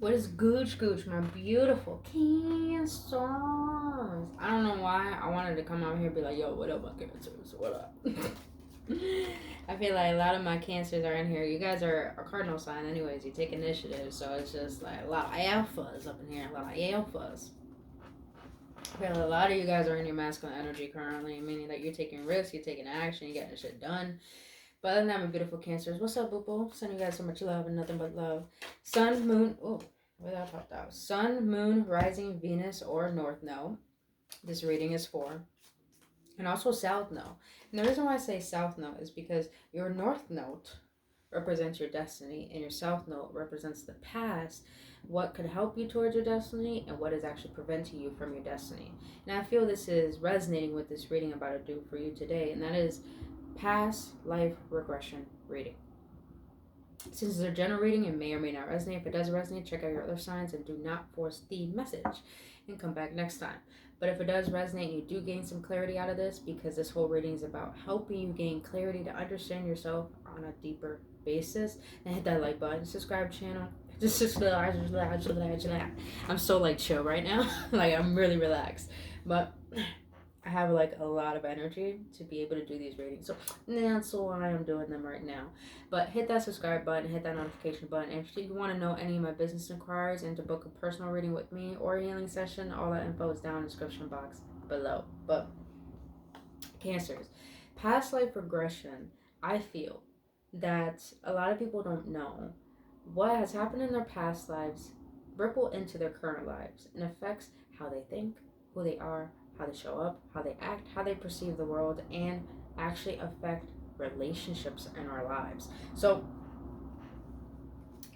What is gooch gooch, my beautiful cancers? I don't know why I wanted to come out here and be like, yo, what up, my cancers? What up? I feel like a lot of my cancers are in here. You guys are a cardinal sign, anyways. You take initiative, so it's just like a lot of alphas up in here. A lot of alphas. I feel like a lot of you guys are in your masculine energy currently, meaning that you're taking risks, you're taking action, you're getting shit done. But other than that, my beautiful cancers, what's up, boo boo? Sending you guys so much love and nothing but love. Sun, moon, oh, where that popped out? Sun, moon, rising, Venus, or North Node. This reading is for. And also South Node. And the reason why I say South Node is because your North Node represents your destiny and your South Node represents the past, what could help you towards your destiny and what is actually preventing you from your destiny. And I feel this is resonating with this reading I'm about to do for you today, and that is past life regression reading. Since it's a general reading, it may or may not resonate. If it does resonate, check out your other signs and do not force the message and come back next time. But if it does resonate, you do gain some clarity out of this, because this whole reading is about helping you gain clarity to understand yourself on a deeper basis. And hit that like button, subscribe channel. I'm so like chill right now. Like I'm really relaxed. But I have like a lot of energy to be able to do these readings. So that's why I'm doing them right now. But hit that subscribe button, hit that notification button. If you want to know any of my business inquiries and to book a personal reading with me or a healing session, all that info is down in the description box below. But cancers, past life regression, I feel that a lot of people don't know what has happened in their past lives ripple into their current lives and affects how they think, who they are, how they show up, how they act, how they perceive the world, and actually affect relationships in our lives. So,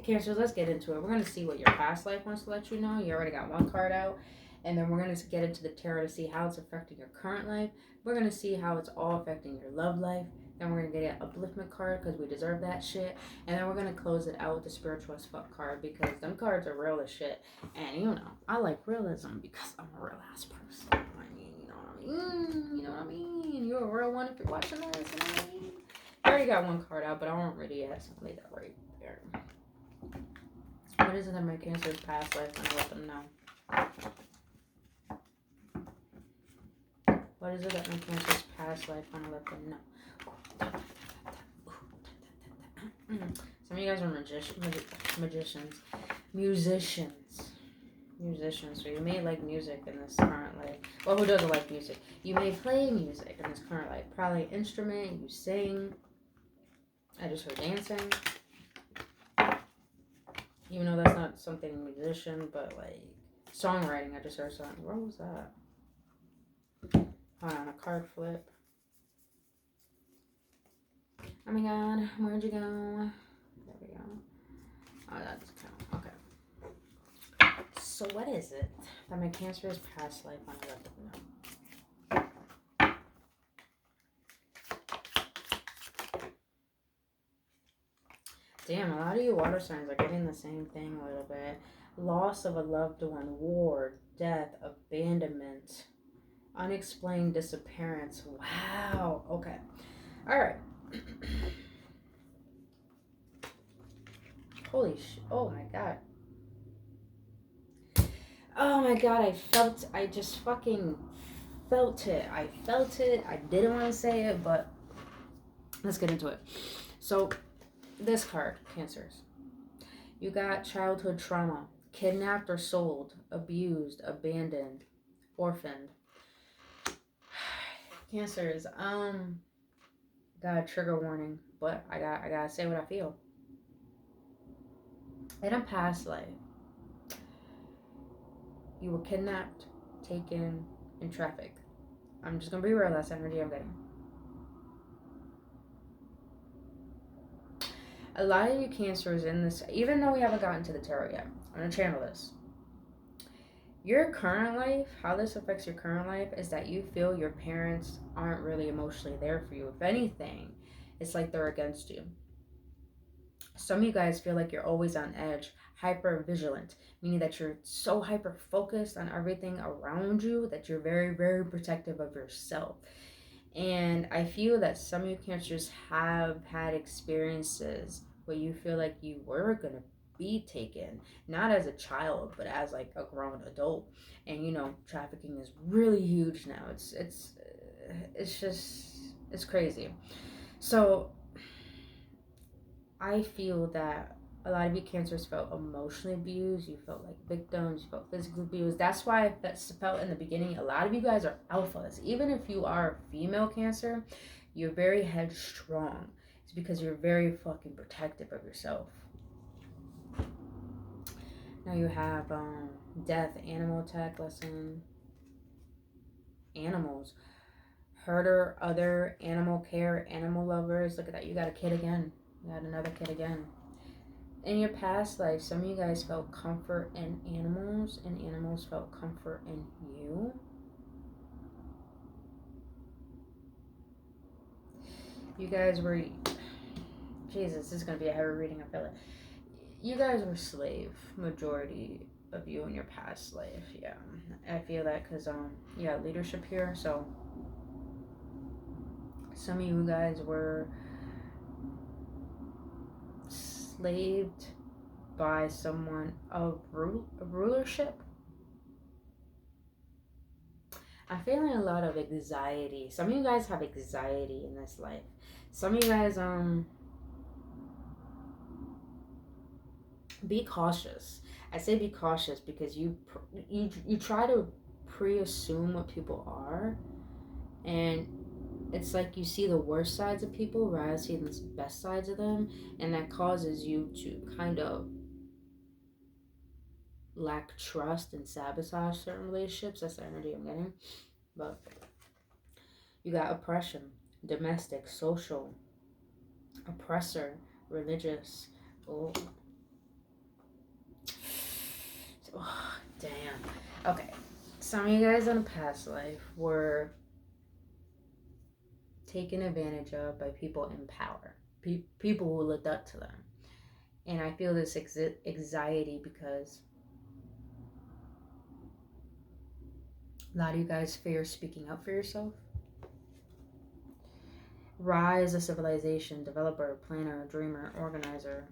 Cancers, let's get into it. We're going to see what your past life wants to let you know. You already got one card out. And then we're going to get into the tarot to see how it's affecting your current life. We're going to see how it's all affecting your love life. Then we're going to get an upliftment card because we deserve that shit. And then we're going to close it out with the spiritual as fuck card, because them cards are real as shit. And you know, I like realism because I'm a real ass person. I mean, you know what I mean? You know what I mean? You're a real one if you're watching this. You know what I mean? I already got one card out, but I won't read it yet. So I'll leave that right there. What is it that my Cancer's past life want to let them know? What is it that my Cancer's past life want to let them know? Some of you guys are magicians. So you may like music in this current life. Well, who doesn't like music? You may play music in this current life. Probably an instrument, you sing. I just heard dancing. Even though that's not something musician, but like songwriting, I just heard something. Where was that? Hold on, a card flip. Oh my god, where'd you go? There we go. Oh, that's count. Okay. So what is it that my Cancer's past life want to let them know? Damn, a lot of you water signs are getting the same thing a little bit. Loss of a loved one, war, death, abandonment, unexplained disappearance. Wow. Okay. All right. Holy shit. Oh my god. Oh my god, I just fucking felt it. I felt it. I didn't want to say it, but let's get into it. So, this card, Cancers. You got childhood trauma, kidnapped or sold, abused, abandoned, orphaned. Cancers, got a trigger warning, but I gotta say what I feel. In a past life, you were kidnapped, taken, and trafficked. I'm just gonna be real, that's energy I'm getting. A lot of you Cancers in this, even though we haven't gotten to the tarot yet, I'm gonna channel this. Your current life, how this affects your current life is that you feel your parents aren't really emotionally there for you. If anything, it's like they're against you. Some of you guys feel like you're always on edge, hyper vigilant, meaning that you're so hyper focused on everything around you that you're very, very protective of yourself. And I feel that some of you Cancers have had experiences where you feel like you were gonna be taken, not as a child, but as like a grown adult. And you know, trafficking is really huge now. It's just, it's crazy. So I feel that a lot of you cancers felt emotionally abused, you felt like victims, you felt physically abused. That's why I felt in the beginning, a lot of you guys are alphas. Even if you are a female cancer, you're very headstrong. It's because you're very fucking protective of yourself. Now you have death, animal attack lesson, animals, herder, other, animal care, animal lovers. Look at that, you got a kid again. You got another kid again. In your past life, some of you guys felt comfort in animals, and animals felt comfort in you. You guys were, Jesus, this is going to be a heavy reading, I feel it. You guys were slave, majority of you in your past life. Yeah, I feel that because, yeah, leadership here. So some of you guys were slaved by someone of rulership. I'm feeling a lot of anxiety. Some of you guys have anxiety in this life. Some of you guys be cautious. I say be cautious because you try to pre-assume what people are, and it's like you see the worst sides of people rather than see the best sides of them, and that causes you to kind of lack trust and sabotage certain relationships. That's the energy I'm getting. But you got oppression, domestic, social, oppressor, religious. Oh, damn. Okay. Some of you guys in a past life were taken advantage of by people in power, people who looked up to them. And I feel this anxiety because a lot of you guys fear speaking up for yourself. Rise a civilization, developer, planner, dreamer, organizer.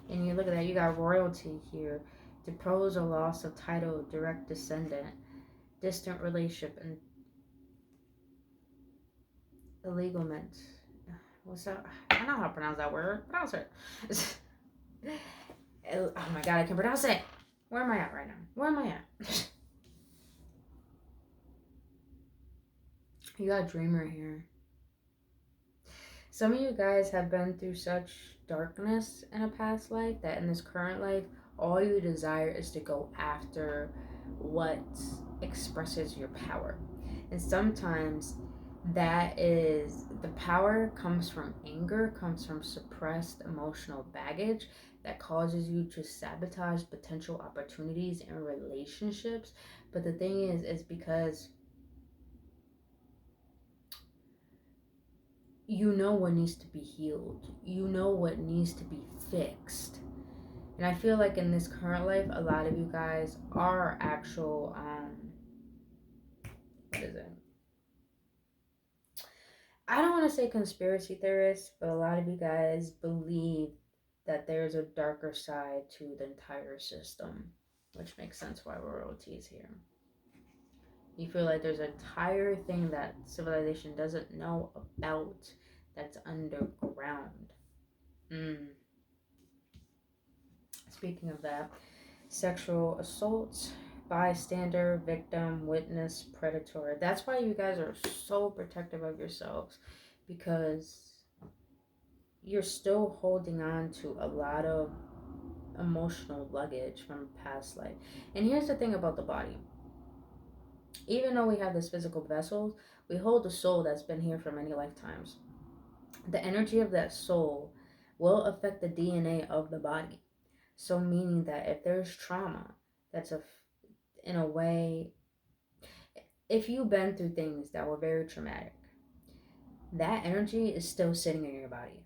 And you look at that, you got royalty here. Depose or loss of title, direct descendant, distant relationship, and illegalment. What's that? I don't know how to pronounce that word. Pronounce it. Oh my god, I can't pronounce it. Where am I at right now? Where am I at? You got a dreamer here. Some of you guys have been through such darkness in a past life that in this current life, all you desire is to go after what expresses your power. And sometimes that is, the power comes from anger, comes from suppressed emotional baggage that causes you to sabotage potential opportunities and relationships. But the thing is because you know what needs to be healed. You know what needs to be fixed. And I feel like in this current life, a lot of you guys are actual, what is it? I don't want to say conspiracy theorists, but a lot of you guys believe that there's a darker side to the entire system, which makes sense why royalty is here. You feel like there's an entire thing that civilization doesn't know about that's underground. Speaking of that, sexual assault, bystander, victim, witness, predator. That's why you guys are so protective of yourselves, because you're still holding on to a lot of emotional luggage from past life. And here's the thing about the body. Even though we have this physical vessel, we hold a soul that's been here for many lifetimes. The energy of that soul will affect the DNA of the body. So meaning that if there's trauma, that's in a way, if you've been through things that were very traumatic, that energy is still sitting in your body.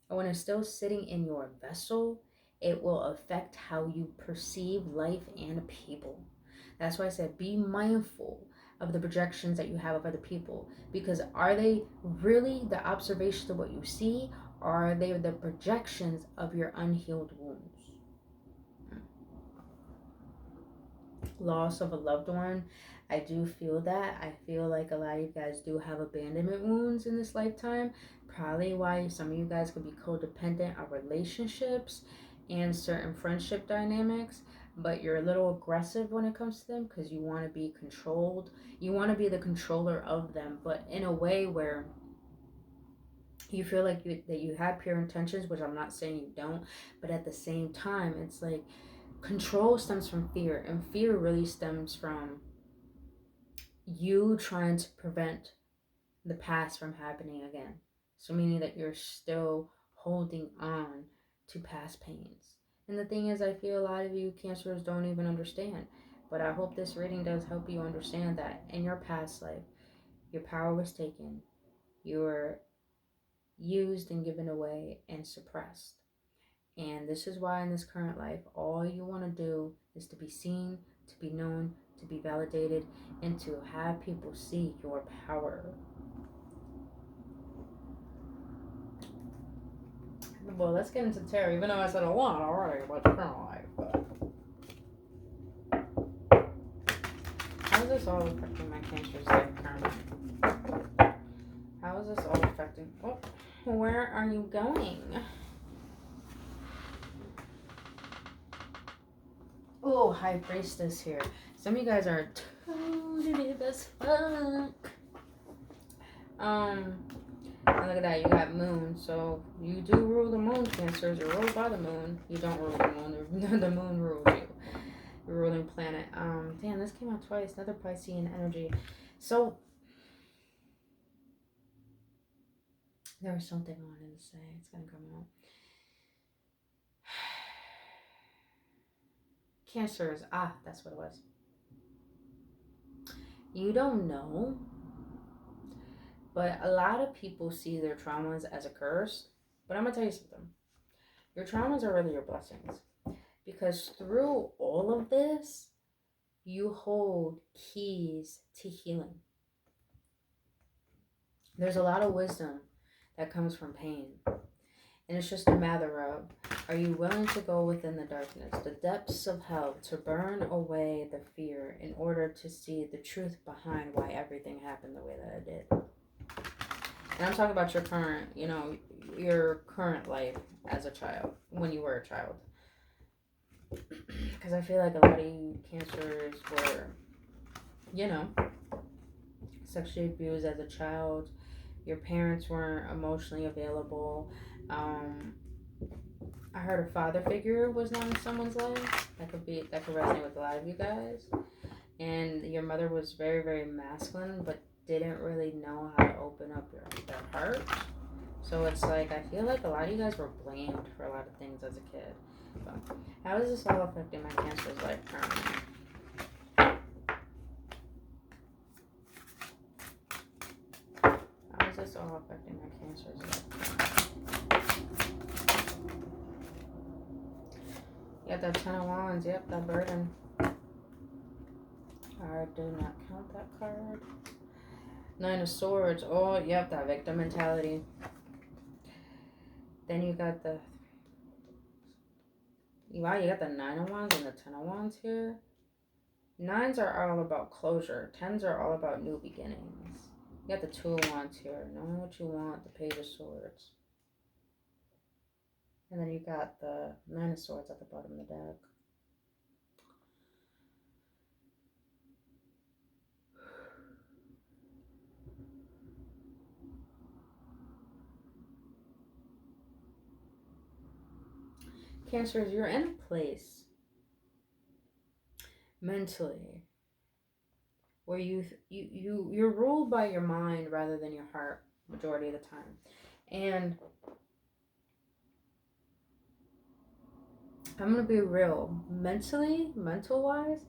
And when it's still sitting in your vessel, it will affect how you perceive life and people. That's why I said be mindful of the projections that you have of other people, because are they really the observation of what you see, Are they the projections of your unhealed wounds? Loss of a loved one, I do feel that. I feel like a lot of you guys do have abandonment wounds in this lifetime. Probably why some of you guys could be codependent on relationships and certain friendship dynamics, but you're a little aggressive when it comes to them because you want to be controlled. You want to be the controller of them, but in a way where you feel like that you have pure intentions, which I'm not saying you don't, but at the same time, it's like control stems from fear, and fear really stems from you trying to prevent the past from happening again. So meaning that you're still holding on to past pains. And the thing is, I feel a lot of you Cancers don't even understand. But I hope this reading does help you understand that in your past life, your power was taken. You were used and given away and suppressed. And this is why in this current life, all you want to do is to be seen, to be known, to be validated, and to have people see your power. Well, let's get into tarot, even though I said a lot already about the current life. But how is this all affecting my Cancer's life currently? How is this all affecting? Oh, where are you going? Oh, High Priestess here. Some of you guys are totally as fuck. Look at that, you got Moon. So you do rule the Moon, Cancers. You're ruled by the Moon. You don't rule the Moon. The Moon rules you. Your ruling planet. Damn, this came out twice. Another Piscean energy. So there was something I wanted to say. It's gonna come out. Cancers. That's what it was. You don't know, but a lot of people see their traumas as a curse. But I'm gonna tell you something. Your traumas are really your blessings. Because through all of this, you hold keys to healing. There's a lot of wisdom that comes from pain. And it's just a matter of, are you willing to go within the darkness, the depths of hell, to burn away the fear in order to see the truth behind why everything happened the way that it did? And I'm talking about your current, your current life as a child, when you were a child. Because I feel like a lot of you Cancers were, sexually abused as a child. Your parents weren't emotionally available. I heard a father figure was not in someone's life. That could resonate with a lot of you guys. And your mother was very, very masculine, but didn't really know how to open up their heart. So it's like, I feel like a lot of you guys were blamed for a lot of things as a kid. So how is this all affecting my Cancer's life currently? How is this all affecting my Cancer's life? You got that 10 of Wands. Yep, that burden. I do not count that card. 9 of Swords. Oh, yep, that victim mentality. Then you got the... Wow, you got the 9 of Wands and the 10 of Wands here. 9s are all about closure. 10s are all about new beginnings. You got the 2 of Wands here. Knowing what you want. The Page of Swords. And then you got the 9 of Swords at the bottom of the deck. Cancers, you're in a place mentally where you're ruled by your mind rather than your heart majority of the time. And I'm gonna be real, mental wise,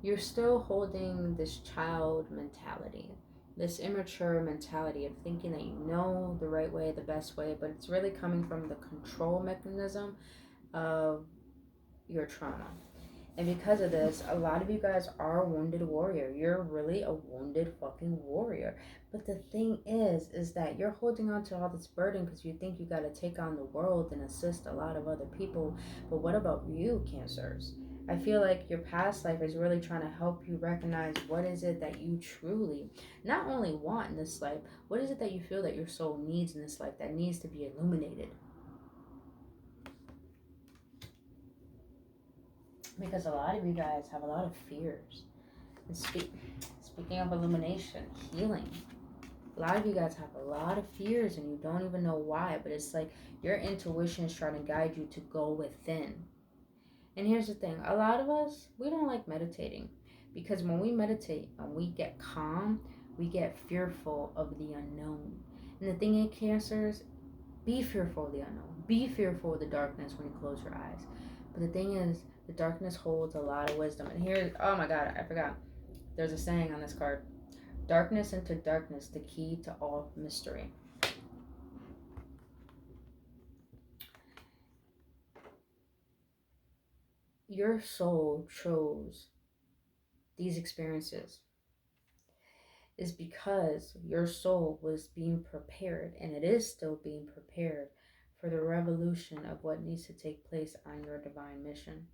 you're still holding this child mentality, this immature mentality of thinking that you know the right way, the best way, but it's really coming from the control mechanism of your trauma. And because of this, a lot of you guys are a wounded warrior. You're really a wounded fucking warrior. But the thing is that you're holding on to all this burden because you think you got to take on the world and assist a lot of other people. But what about you, Cancers? I feel like your past life is really trying to help you recognize what is it that you truly not only want in this life, what is it that you feel that your soul needs in this life that needs to be illuminated. Because a lot of you guys have a lot of fears. And speaking of illumination, healing. A lot of you guys have a lot of fears and you don't even know why, but it's like your intuition is trying to guide you to go within. And here's the thing, a lot of us, we don't like meditating because when we meditate and we get calm, we get fearful of the unknown. And the thing is, Cancers, be fearful of the unknown. Be fearful of the darkness when you close your eyes. But the thing is, the darkness holds a lot of wisdom. And here, oh my God, I forgot. There's a saying on this card. Darkness into darkness, the key to all mystery. Your soul chose these experiences is because your soul was being prepared, and it is still being prepared for the revolution of what needs to take place on your divine mission.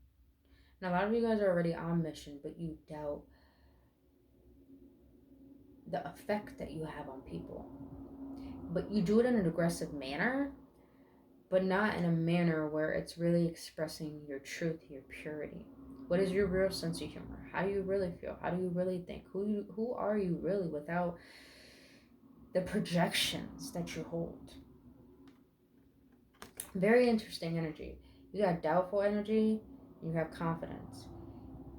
And a lot of you guys are already on mission, but you doubt the effect that you have on people. But you do it in an aggressive manner, but not in a manner where it's really expressing your truth, your purity. What is your real sense of humor? How do you really feel? How do you really think? Who are you really without the projections that you hold? Very interesting energy. You got doubtful energy, you have confidence.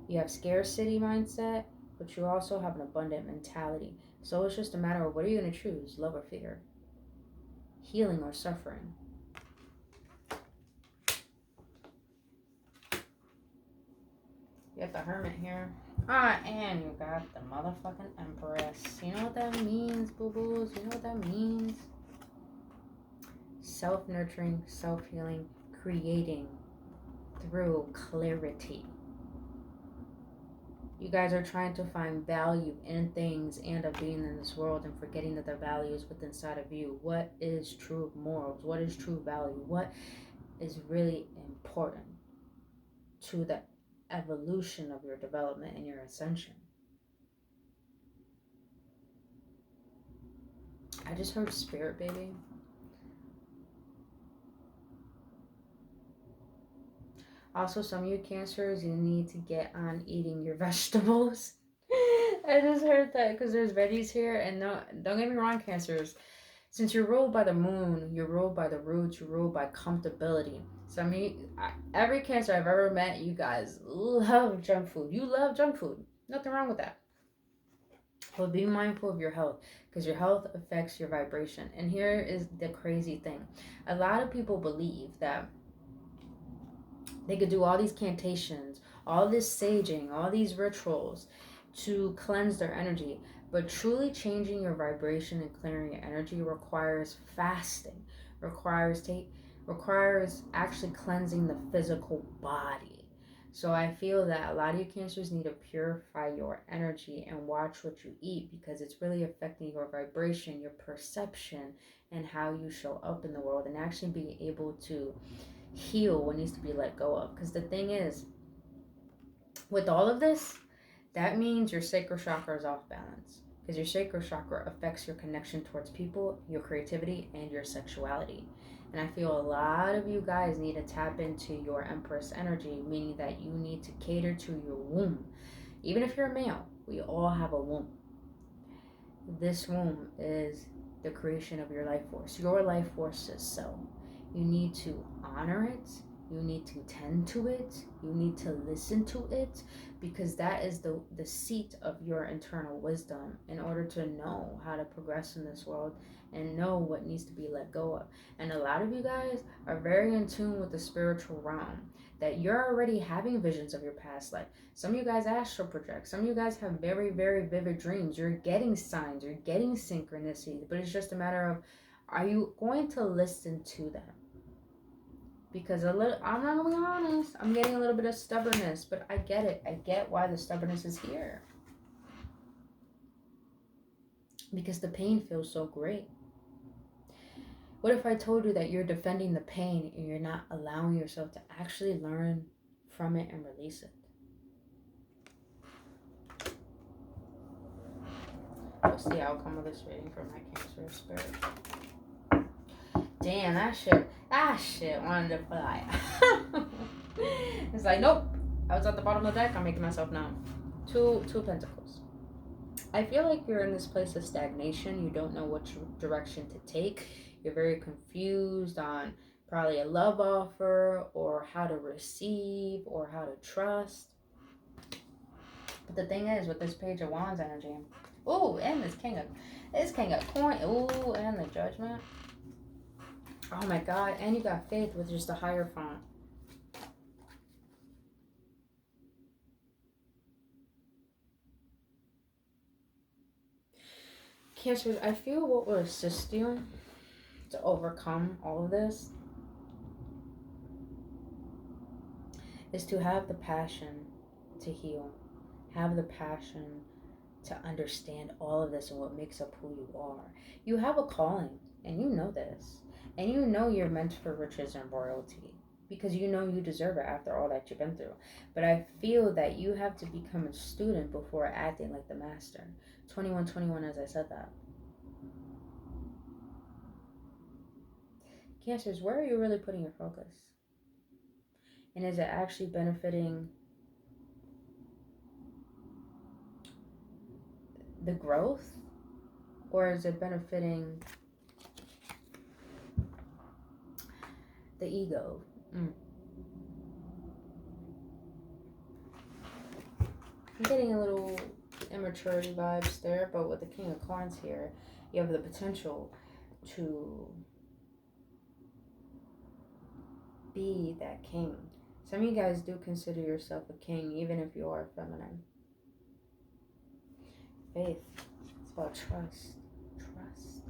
You have scarcity mindset, but you also have an abundant mentality. So it's just a matter of what are you going to choose, love or fear? Healing or suffering? You got the Hermit here. And you got the motherfucking Empress. You know what that means, boo-boos? You know what that means? Self-nurturing, self-healing, creating through clarity. You guys are trying to find value in things and of being in this world and forgetting that the value is within inside of you. What is true morals? What is true value? What is really important to the evolution of your development and your ascension? I just heard spirit, baby. Also, some of you Cancers, you need to get on eating your vegetables. I just heard that because there's veggies here, and no, don't get me wrong, Cancers. Since you're ruled by the moon, you're ruled by the roots, you're ruled by comfortability. So every Cancer I've ever met, you guys love junk food. You love junk food. Nothing wrong with that. But be mindful of your health because your health affects your vibration. And here is the crazy thing. A lot of people believe that they could do all these cantations, all this saging, all these rituals to cleanse their energy. But truly changing your vibration and clearing your energy requires fasting, requires actually cleansing the physical body. So I feel that a lot of you Cancers need to purify your energy and watch what you eat because it's really affecting your vibration, your perception, and how you show up in the world and actually being able to heal what needs to be let go of. Because the thing is, with all of this, that means your sacral chakra is off balance. Because your sacral chakra affects your connection towards people, your creativity, and your sexuality. And I feel a lot of you guys need to tap into your Empress energy, meaning that you need to cater to your womb. Even if you're a male, we all have a womb. This womb is the creation of your life force. Your life force is so. You need to honor it. You need to tend to it. You need to listen to it because that is the seat of your internal wisdom in order to know how to progress in this world and know what needs to be let go of. And a lot of you guys are very in tune with the spiritual realm, that you're already having visions of your past life. Some of you guys astral project. Some of you guys have very, very vivid dreams. You're getting signs. You're getting synchronicity. But it's just a matter of, are you going to listen to them? Because I'm not gonna be honest, I'm getting a little bit of stubbornness, but I get it. I get why the stubbornness is here. Because the pain feels so great. What if I told you that you're defending the pain and you're not allowing yourself to actually learn from it and release it? What's the outcome of this reading for my Cancer spirit? Damn, that shit wanted to fly. It's like, nope. I was at the bottom of the deck. I'm making myself known. Two Pentacles. I feel like you're in this place of stagnation. You don't know which direction to take. You're very confused on probably a love offer or how to receive or how to trust. But the thing is, with this Page of Wands energy, ooh, and this King of Coin, ooh, and the Judgment. Oh my God, and you got Faith with just a higher font. Cancers, I feel what will assist you to overcome all of this is to have the passion to heal, have the passion to understand all of this and what makes up who you are. You have a calling, and you know this, and you know you're meant for riches and royalty because you know you deserve it after all that you've been through. But I feel that you have to become a student before acting like the master. 2121, as I said that. Cancers, where are you really putting your focus? And is it actually benefiting the growth? Or is it benefiting the ego? I'm getting a little immaturity vibes there, but with the King of Coins here, you have the potential to be that king. Some of you guys do consider yourself a king, even if you are feminine. Faith. It's about trust. Trust.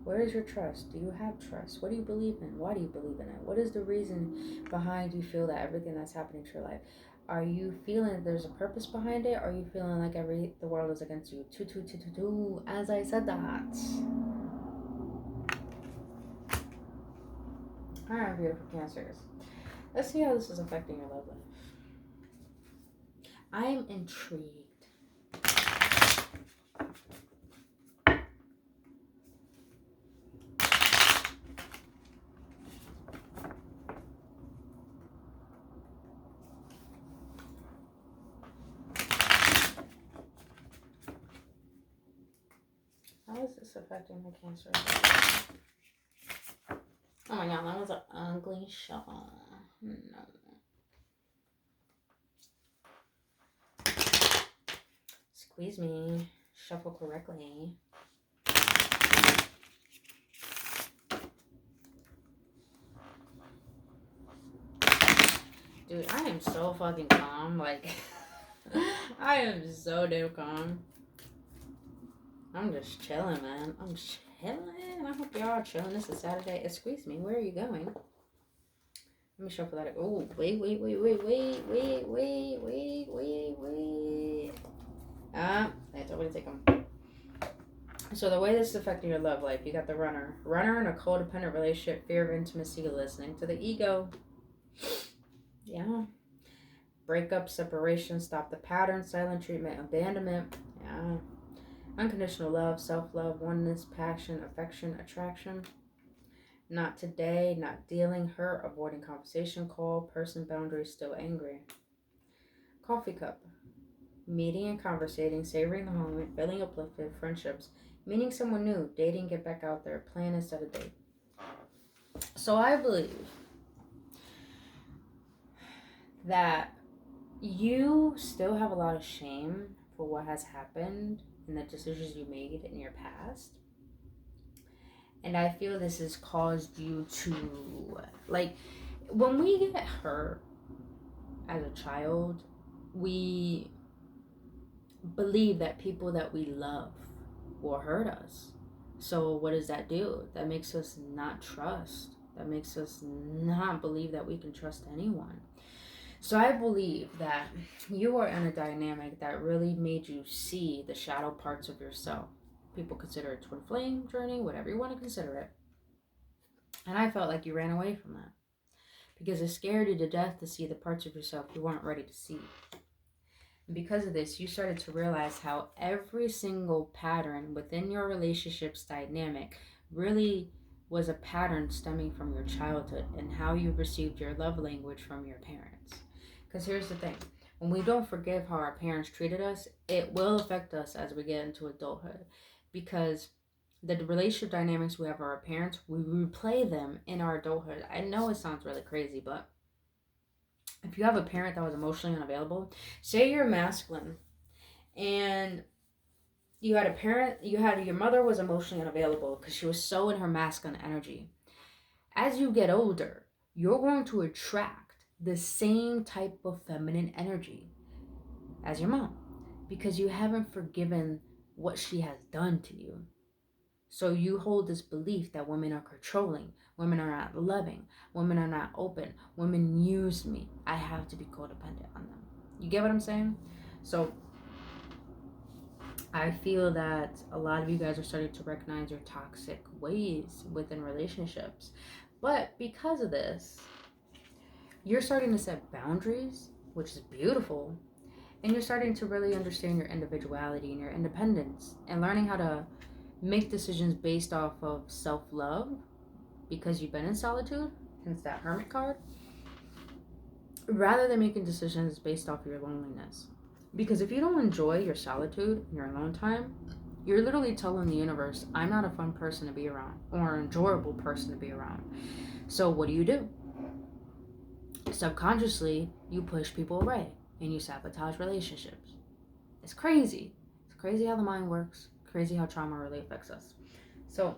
Where is your trust? Do you have trust? What do you believe in? Why do you believe in it? What is the reason behind you feel that everything that's happening to your life? Are you feeling that there's a purpose behind it? Or are you feeling like the world is against you? Two, as I said that. Alright, beautiful Cancers. Let's see how this is affecting your love life. I'm intrigued. How is this affecting my Cancer? Oh my God, that was an ugly shuffle. No. Squeeze me. Shuffle correctly. Dude, I am so fucking calm. Like, I am so damn calm. I'm just chilling, man. I'm chilling. I hope y'all are chilling. This is Saturday. Excuse me. Where are you going? Let me shuffle that. Oh, wait. That's always take them. So the way this is affecting your love life, you got the runner. Runner in a codependent relationship, fear of intimacy, listening to the ego. Yeah. Breakup, separation, stop the pattern, silent treatment, abandonment. Yeah. Unconditional love, self-love, oneness, passion, affection, attraction. Not today, not dealing, hurt, avoiding conversation, call, person, boundaries, still angry. Coffee cup. Meeting and conversating, savoring the moment, feeling uplifted, friendships, meeting someone new, dating, get back out there, plan instead of date. So I believe that you still have a lot of shame for what has happened and the decisions you made in your past. And I feel this has caused you to, like, when we get hurt as a child, we believe that people that we love will hurt us. So what does that do? That makes us not trust that makes us not believe that we can trust anyone. So I believe that you are in a dynamic that really made you see the shadow parts of yourself. People consider it twin flame journey, whatever you want to consider it. And I felt like you ran away from that because it scared you to death to see the parts of yourself you weren't ready to see. And because of this, you started to realize how every single pattern within your relationship's dynamic really was a pattern stemming from your childhood and how you received your love language from your parents. Because here's the thing, when we don't forgive how our parents treated us, it will affect us as we get into adulthood. Because the relationship dynamics we have with our parents, we replay them in our adulthood. I know it sounds really crazy, but if you have a parent that was emotionally unavailable, say you're masculine and you had a parent, your mother was emotionally unavailable because she was so in her masculine energy. As you get older, you're going to attract the same type of feminine energy as your mom because you haven't forgiven what she has done to you. So you hold this belief that women are controlling, women are not loving, women are not open, women use me. I have to be codependent on them. You get what I'm saying? So I feel that a lot of you guys are starting to recognize your toxic ways within relationships. But because of this, you're starting to set boundaries, which is beautiful. And you're starting to really understand your individuality and your independence and learning how to make decisions based off of self-love because you've been in solitude, hence that hermit card, rather than making decisions based off of your loneliness. Because if you don't enjoy your solitude, your alone time, you're literally telling the universe, I'm not a fun person to be around or an enjoyable person to be around. So what do? Subconsciously, you push people away and you sabotage relationships. It's crazy. It's crazy how the mind works. Crazy how trauma really affects us. So,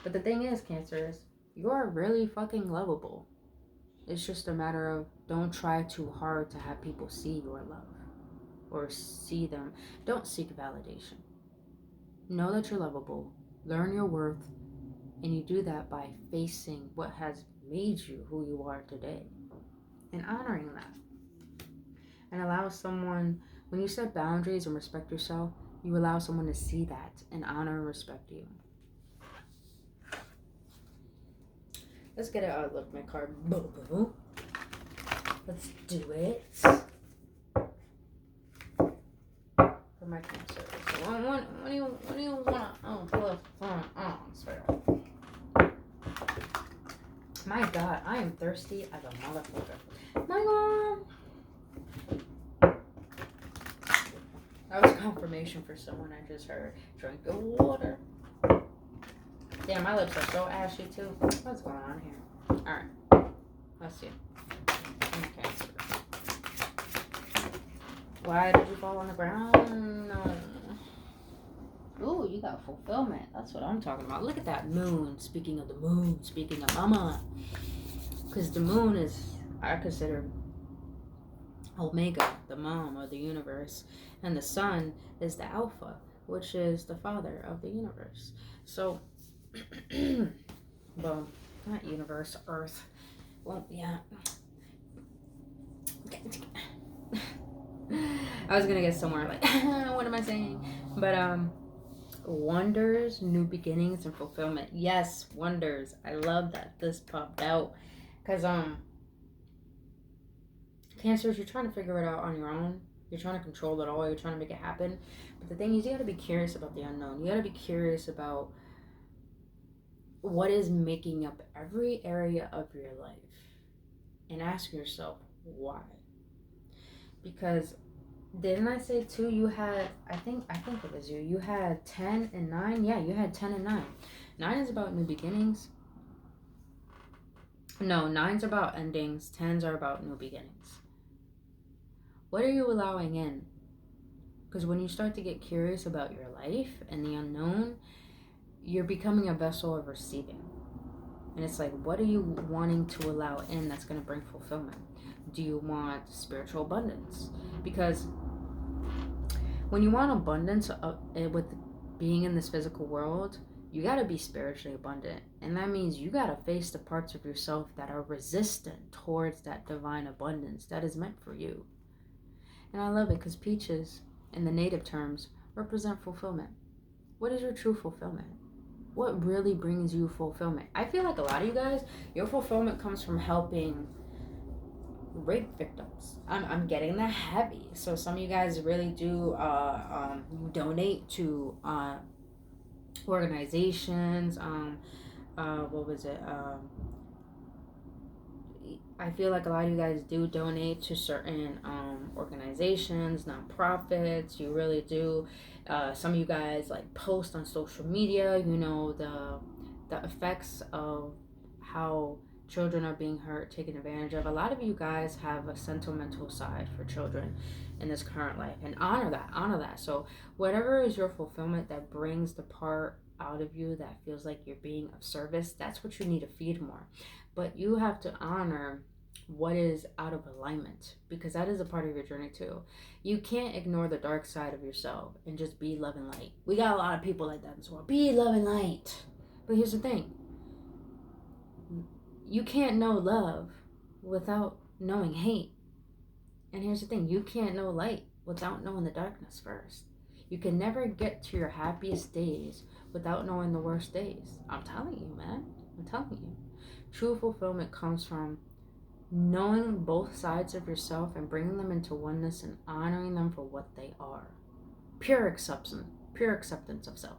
but the thing is, Cancers, you're really fucking lovable. It's just a matter of don't try too hard to have people see your love or see them. Don't seek validation. Know that you're lovable. Learn your worth. And you do that by facing what has made you who you are today and honoring that. And allow someone, when you set boundaries and respect yourself, you allow someone to see that and honor and respect you. Let's get it out of my card. Boo-boo. Let's do it. For my Cancer. So what do you want to pull up? My God, I am thirsty as a motherfucker. My God. That was confirmation for someone I just heard. Drink the water. Yeah, my lips are so ashy too. What's going on here? Alright. Let's see. Okay. Why did you fall on the ground? No. Ooh, you got fulfillment. That's what I'm talking about. Look at that moon. Speaking of the moon. Speaking of mama. Because the moon is, I consider, Omega, the mom of the universe. And the sun is the alpha, which is the father of the universe. So, well, not universe, earth. Well, yeah. I was gonna get somewhere like, what am I saying? But, wonders, new beginnings, and fulfillment. Yes, wonders. I love that this popped out. Because, Cancers, you're trying to figure it out on your own. You're trying to control it all. You're trying to make it happen. But the thing is, you got to be curious about the unknown. You got to be curious about what is making up every area of your life. And ask yourself, why? Because, didn't I say too, you had, I think it was you had 10 and 9? Yeah, you had 10 and 9. 9 is about new beginnings. No, 9's about endings. 10's are about new beginnings. What are you allowing in? Because when you start to get curious about your life and the unknown, you're becoming a vessel of receiving. And it's like, what are you wanting to allow in that's going to bring fulfillment? Do you want spiritual abundance? Because when you want abundance with being in this physical world, you got to be spiritually abundant. And that means you got to face the parts of yourself that are resistant towards that divine abundance that is meant for you. And I love it because peaches, in the native terms, represent fulfillment. What is your true fulfillment? What really brings you fulfillment? I feel like a lot of you guys, your fulfillment comes from helping rape victims. I'm getting that heavy. So some of you guys really do donate to organizations. What was it? I feel like a lot of you guys do donate to certain organizations, nonprofits. You really do. Some of you guys like post on social media. You know the effects of how children are being hurt, taken advantage of. A lot of you guys have a sentimental side for children in this current life, and honor that. So whatever is your fulfillment that brings the part out of you that feels like you're being of service, that's what you need to feed more. But you have to honor what is out of alignment, because that is a part of your journey too. You can't ignore the dark side of yourself and just be love and light. We got a lot of people like that in this world. Be love and light. But here's the thing. You can't know love without knowing hate. And here's the thing. You can't know light without knowing the darkness first. You can never get to your happiest days without knowing the worst days. I'm telling you, man. I'm telling you. True fulfillment comes from knowing both sides of yourself and bringing them into oneness and honoring them for what they are. Pure acceptance of self.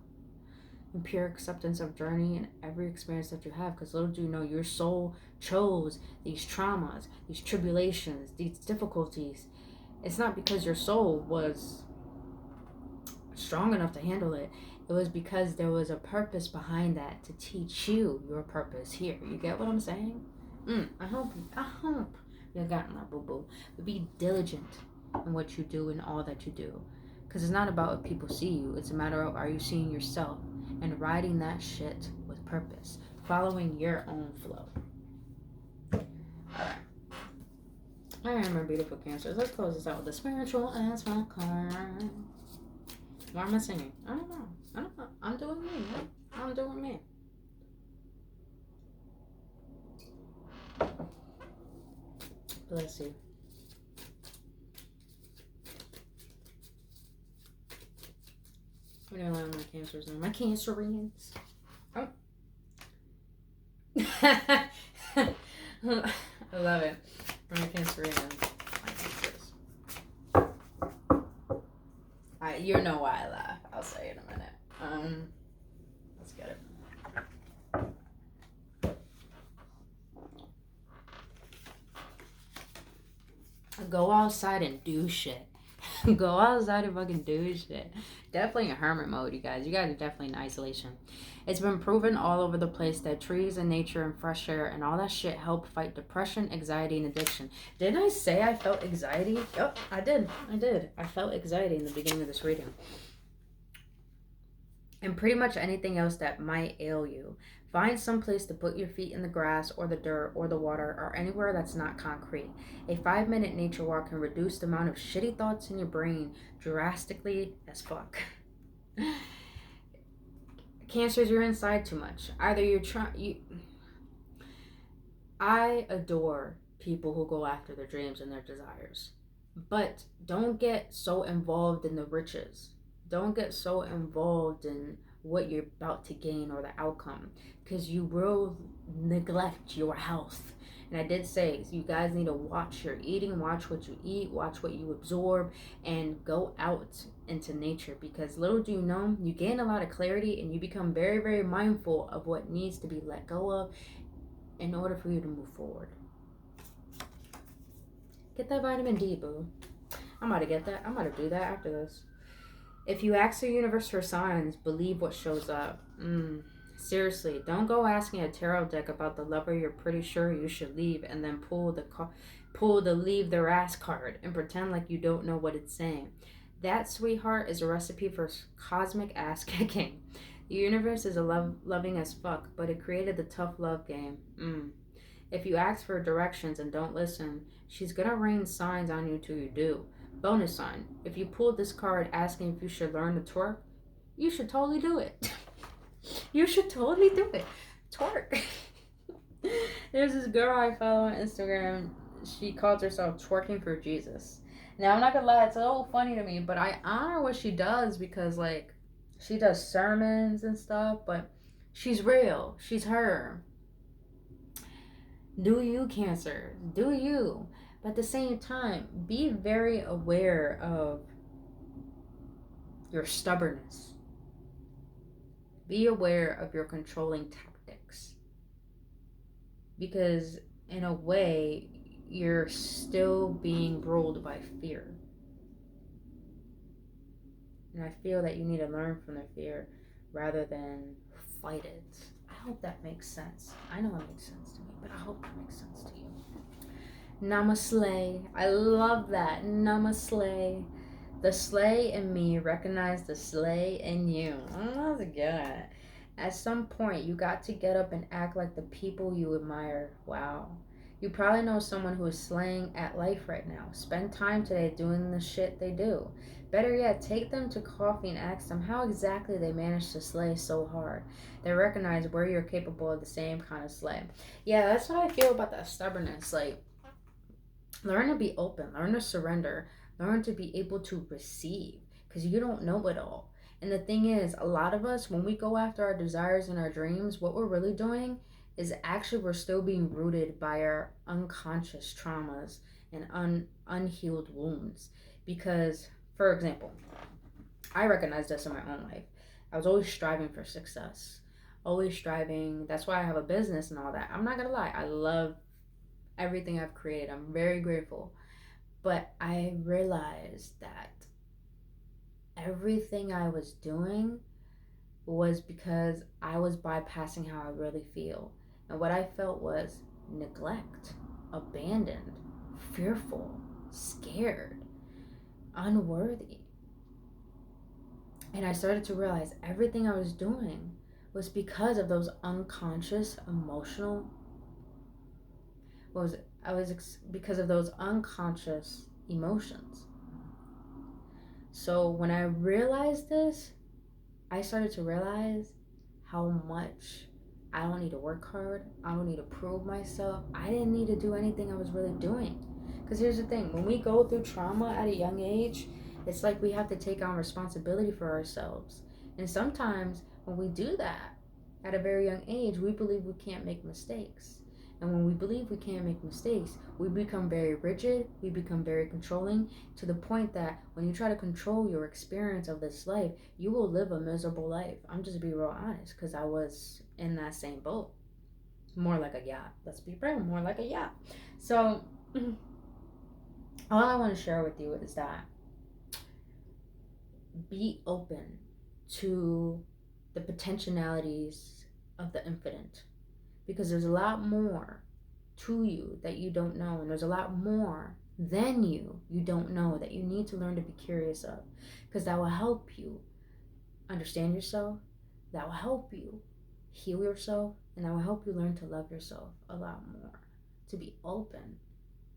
And pure acceptance of journey and every experience that you have, because little do you know, your soul chose these traumas, these tribulations, these difficulties. It's not because your soul was strong enough to handle it. It was because there was a purpose behind that to teach you your purpose here. You get what I'm saying? I hope you got my boo-boo. But be diligent in what you do and all that you do. Because it's not about if people see you. It's a matter of, are you seeing yourself and riding that shit with purpose, following your own flow. Alright. Alright, my beautiful Cancers. Let's close this out with a spiritual as fuck card. Why am I singing? I don't know. I'm doing me, man. I'm doing me. Bless you. What do I like my Cancers now? My Cancerians. Oh. I love it. My Cancerians. My Cancers. You know why I laugh. I'll say in a minute. Let's get it. Go outside and do shit. Go outside and fucking do shit. Definitely in hermit mode, you guys. You guys are definitely in isolation. It's been proven all over the place that trees and nature and fresh air and all that shit help fight depression, anxiety, and addiction. Didn't I say I felt anxiety? Yep, I did. I felt anxiety in the beginning of this reading. And pretty much anything else that might ail you. Find some place to put your feet in the grass or the dirt or the water or anywhere that's not concrete. A 5-minute nature walk can reduce the amount of shitty thoughts in your brain drastically as fuck. Cancers, you're inside too much. Either you're trying... I adore people who go after their dreams and their desires. But don't get so involved in the riches. Don't get so involved in what you're about to gain or the outcome, because you will neglect your health. And I did say, you guys need to watch your eating, watch what you eat, watch what you absorb, and go out into nature, because little do you know, you gain a lot of clarity and you become very, very mindful of what needs to be let go of in order for you to move forward. Get that vitamin D, boo. I'm about to get that. I'm about to do that after this. If you ask the universe for signs, believe what shows up. Seriously, don't go asking a tarot deck about the lover you're pretty sure you should leave and then pull the leave their ass card and pretend like you don't know what it's saying. That, sweetheart, is a recipe for cosmic ass kicking. The universe is loving as fuck, but it created the tough love game. If you ask for directions and don't listen, she's gonna rain signs on you till you do. Bonus sign. If you pulled this card asking if you should learn to twerk, you should totally do it. You should totally do it. Twerk. There's this girl I follow on Instagram. She calls herself Twerking for Jesus. Now, I'm not gonna lie, it's a little funny to me, but I honor what she does because, like, she does sermons and stuff, but she's real. She's her. Do you, Cancer? Do you? But at the same time, be very aware of your stubbornness. Be aware of your controlling tactics. Because, in a way, you're still being ruled by fear. And I feel that you need to learn from the fear rather than fight it. I hope that makes sense. I know it makes sense to me, but I hope that makes sense to you. Namaste. I love that. Namaste. The slay in me recognize the slay in you. Oh, that's good. At some point, you got to get up and act like the people you admire. Wow. You probably know someone who is slaying at life right now. Spend time today doing the shit they do. Better yet, take them to coffee and ask them how exactly they managed to slay so hard. They recognize where you're capable of the same kind of slay. Yeah, that's what I feel about that stubbornness. Like, learn to be open, learn to surrender, learn to be able to receive, because you don't know it all. And the thing is, a lot of us, when we go after our desires and our dreams, what we're really doing is actually we're still being rooted by our unconscious traumas and unhealed wounds. Because, for example, I recognize this in my own life. I was always striving for success, always striving. That's why I have a business and all that. I'm not gonna lie, I love everything I've created. I'm very grateful. But I realized that everything I was doing was because I was bypassing how I really feel. And what I felt was neglect, abandoned, fearful, scared, unworthy. And I started to realize everything I was doing was because of those unconscious emotional because of those unconscious emotions. So when I realized this, I started to realize how much I don't need to work hard. I don't need to prove myself. I didn't need to do anything I was really doing. Because here's the thing, when we go through trauma at a young age, it's like we have to take on responsibility for ourselves. And sometimes when we do that at a very young age, we believe we can't make mistakes. And when we believe we can't make mistakes, we become very rigid, we become very controlling, to the point that when you try to control your experience of this life, you will live a miserable life. I'm just being real honest, because I was in that same boat. More like a yacht. Let's be real, more like a yacht. So, all I want to share with you is that be open to the potentialities of the infinite. Because there's a lot more to you that you don't know, and there's a lot more than you don't know that you need to learn to be curious of, because that will help you understand yourself, that will help you heal yourself, and that will help you learn to love yourself a lot more, to be open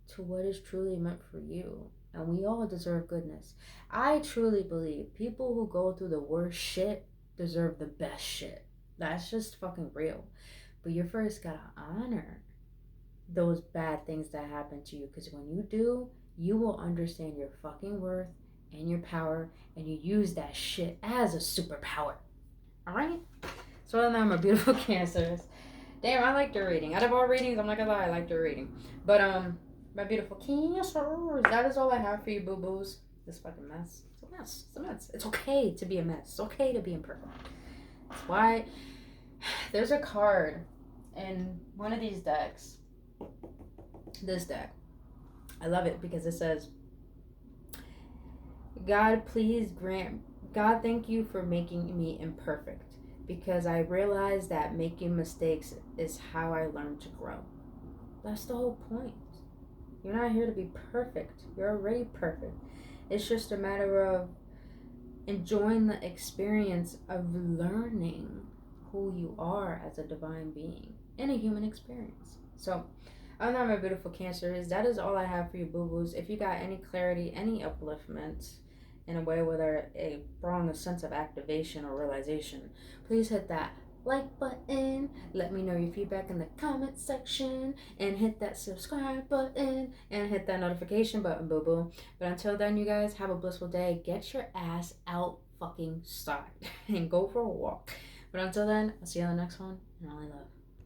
to what is truly meant for you. And we all deserve goodness. I truly believe people who go through the worst shit deserve the best shit. That's just fucking real. But you first gotta honor those bad things that happen to you, because when you do, you will understand your fucking worth and your power, and you use that shit as a superpower. Alright? So now my beautiful Cancers. Damn, I liked your reading. Out of all readings, I'm not gonna lie, I liked your reading. But my beautiful Cancers, that is all I have for you, boo-boos. This fucking mess. It's a mess. It's a mess. It's okay to be a mess. It's okay to be imperfect. That's why there's a card in one of these decks. This deck. I love it because it says, God, thank you for making me imperfect, because I realize that making mistakes is how I learn to grow. That's the whole point. You're not here to be perfect. You're already perfect. It's just a matter of enjoying the experience of learning who you are as a divine being in a human experience. So, other than my beautiful Cancers, that is all I have for you, boo-boos. If you got any clarity, any upliftment, in a way where it brought a sense of activation or realization, please hit that like button, let me know your feedback in the comment section, and hit that subscribe button and hit that notification button, boo boo. But until then, you guys have a blissful day. Get your ass out fucking outside and go for a walk. But until then, I'll see you on the next one, and all I love.